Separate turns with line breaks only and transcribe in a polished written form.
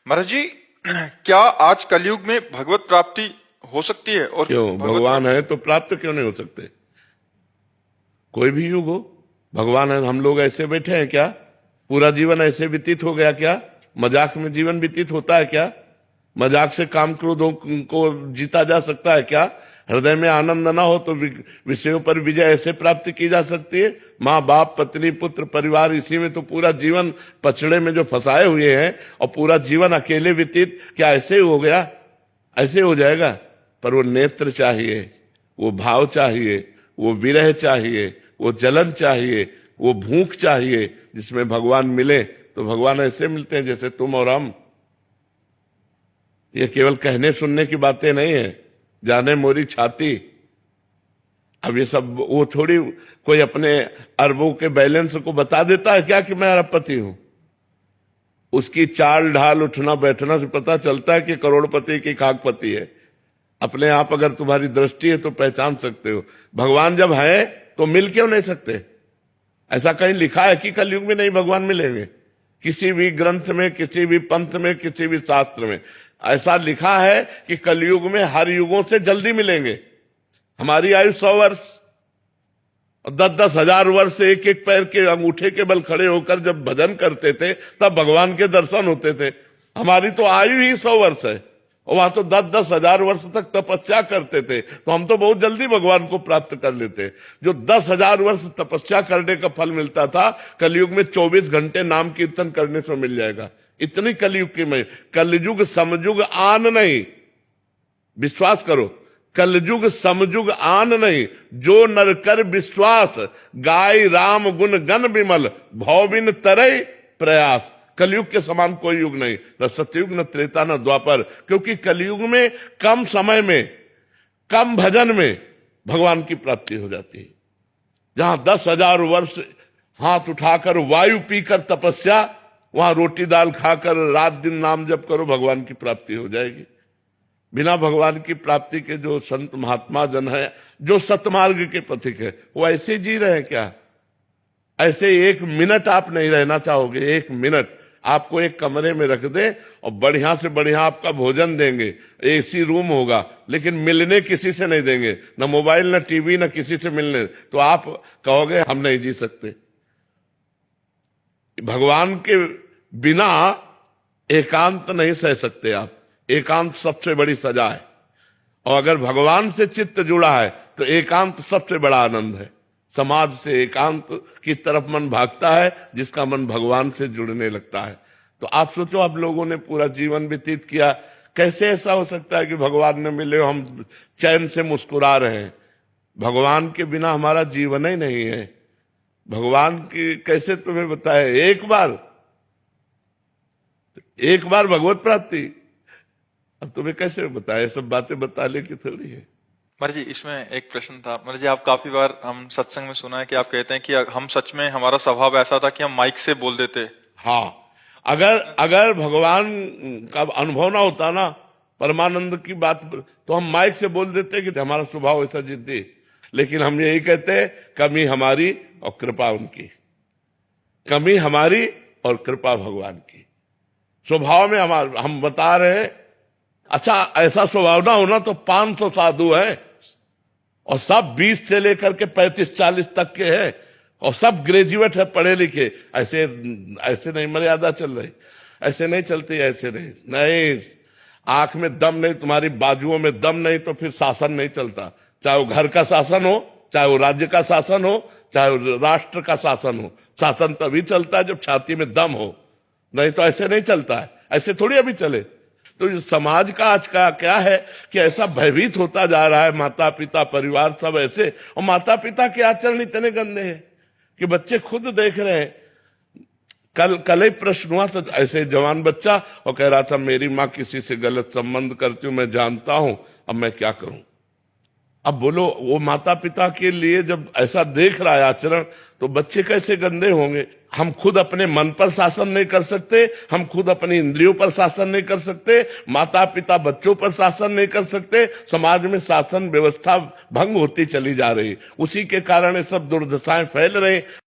महाराज जी, क्या आज कलयुग में भगवत प्राप्ति हो सकती है? और
क्यों? भगवान है तो प्राप्त क्यों नहीं हो सकते? कोई भी युग हो, भगवान है। हम लोग ऐसे बैठे हैं क्या? पूरा जीवन ऐसे व्यतीत हो गया क्या? मजाक में जीवन व्यतीत होता है क्या? मजाक से काम क्रोधों को जीता जा सकता है क्या? हृदय में आनंद ना हो तो विषयों पर विजय ऐसे प्राप्त की जा सकती है? माँ बाप पत्नी पुत्र परिवार, इसी में तो पूरा जीवन पछड़े में जो फंसाए हुए हैं, और पूरा जीवन अकेले व्यतीत, क्या ऐसे ही हो गया? ऐसे हो जाएगा? पर वो नेत्र चाहिए, वो भाव चाहिए, वो विरह चाहिए, वो जलन चाहिए, वो भूख चाहिए, जिसमें भगवान मिले। तो भगवान ऐसे मिलते हैं जैसे तुम और हम। ये केवल कहने सुनने की बातें नहीं है, जाने मोरी छाती। अब ये सब वो थोड़ी कोई अपने अरबों के बैलेंस को बता देता है क्या कि मैं अरबपति हूं। उसकी चाल ढाल उठना बैठना से पता चलता है कि करोड़पति की खाकपति है। अपने आप अगर तुम्हारी दृष्टि है तो पहचान सकते हो। भगवान जब है तो मिल क्यों नहीं सकते? ऐसा कहीं लिखा है कि कलयुग में नहीं भगवान मिलेंगे? किसी भी ग्रंथ में, किसी भी पंथ में, किसी भी शास्त्र में ऐसा लिखा है कि कलयुग में हर युगों से जल्दी मिलेंगे। हमारी आयु 100 वर्ष और 10-10 हजार वर्ष से एक एक पैर के अंगूठे के बल खड़े होकर जब भजन करते थे तब भगवान के दर्शन होते थे। हमारी तो आयु ही 100 वर्ष है, और वहां तो 10-10 हजार वर्ष तक तपस्या करते थे, तो हम तो बहुत जल्दी भगवान को प्राप्त कर लेते। जो 10,000 वर्ष तपस्या करने का फल मिलता था, कलयुग में 24 घंटे नाम कीर्तन करने से मिल जाएगा। इतनी कलयुग की में कलयुग समयुग आन नहीं, विश्वास करो, कलयुग समयुग आन नहीं। जो नर कर विश्वास, गाय राम गुण गण विमल, भव बिन तरय प्रयास। कलयुग के समान कोई युग नहीं, न सतयुग, न त्रेता, न द्वापर। क्योंकि कलयुग में कम समय में, कम भजन में भगवान की प्राप्ति हो जाती है। जहां 10,000 वर्ष हाथ उठाकर वायु पीकर तपस्या, वहां रोटी दाल खाकर रात दिन नाम जप करो, भगवान की प्राप्ति हो जाएगी। बिना भगवान की प्राप्ति के जो संत महात्मा जन है, जो सतमार्ग के पथिक है, वो ऐसे जी रहे हैं क्या? ऐसे 1 मिनट आप नहीं रहना चाहोगे? 1 मिनट आपको एक कमरे में रख दे और बढ़िया से बढ़िया आपका भोजन देंगे, एसी रूम होगा, लेकिन मिलने किसी से नहीं देंगे, न मोबाइल, न टीवी, न किसी से मिलने, तो आप कहोगे हम नहीं जी सकते। भगवान के बिना एकांत नहीं सह सकते आप। एकांत सबसे बड़ी सजा है, और अगर भगवान से चित्त जुड़ा है तो एकांत सबसे बड़ा आनंद है। समाज से एकांत की तरफ मन भागता है जिसका मन भगवान से जुड़ने लगता है। तो आप सोचो, आप लोगों ने पूरा जीवन व्यतीत किया, कैसे ऐसा हो सकता है कि भगवान ने मिले हम चैन से मुस्कुरा रहे हैं? भगवान के बिना हमारा जीवन ही नहीं है। भगवान की कैसे तुम्हें बताए? एक बार भगवत प्राप्ति, अब तुम्हें कैसे बताए? सब बातें बताने की थोड़ी है।
महाराज जी, इसमें एक प्रश्न था। महाराज जी, आप काफी बार हम सत्संग में सुना है कि आप कहते हैं कि हम सच में, हमारा स्वभाव ऐसा था कि हम माइक से बोल देते।
हाँ, अगर भगवान का अनुभव ना होता ना, परमानंद की बात, तो हम माइक से बोल देते कि हमारा स्वभाव ऐसा जिद्दी। लेकिन हम यही कहते, कमी हमारी और कृपा उनकी। कमी हमारी और कृपा भगवान की। स्वभाव में हम बता रहे हैं। अच्छा, ऐसा स्वभाव ना होना तो 500 साधु हैं, और सब 20 से लेकर के 35-40 तक के हैं, और सब ग्रेजुएट है, पढ़े लिखे। ऐसे नहीं मर्यादा चल रही, ऐसे नहीं चलती, ऐसे नहीं। आंख में दम नहीं, तुम्हारी बाजुओं में दम नहीं, तो फिर शासन नहीं चलता। चाहे वो घर का शासन हो, चाहे वो राज्य का शासन हो, चाहे वो राष्ट्र का शासन हो। शासन तभी चलता है जब छाती में दम हो, नहीं तो ऐसे नहीं चलता है। ऐसे थोड़ी अभी चले। तो समाज का आज का क्या है कि ऐसा भयभीत होता जा रहा है, माता पिता परिवार सब ऐसे, और माता पिता के आचरण इतने गंदे हैं कि बच्चे खुद देख रहे हैं। कल ही प्रश्न हुआ था, ऐसे जवान बच्चा, और कह रहा था मेरी माँ किसी से गलत संबंध करती हूं, मैं जानता हूं, अब मैं क्या करूं? अब बोलो, वो माता पिता के लिए जब ऐसा देख रहा है आचरण, तो बच्चे कैसे गंदे होंगे? हम खुद अपने मन पर शासन नहीं कर सकते, हम खुद अपनी इंद्रियों पर शासन नहीं कर सकते, माता पिता बच्चों पर शासन नहीं कर सकते। समाज में शासन व्यवस्था भंग होती चली जा रही, उसी के कारण ये सब दुर्दशाएं फैल रही।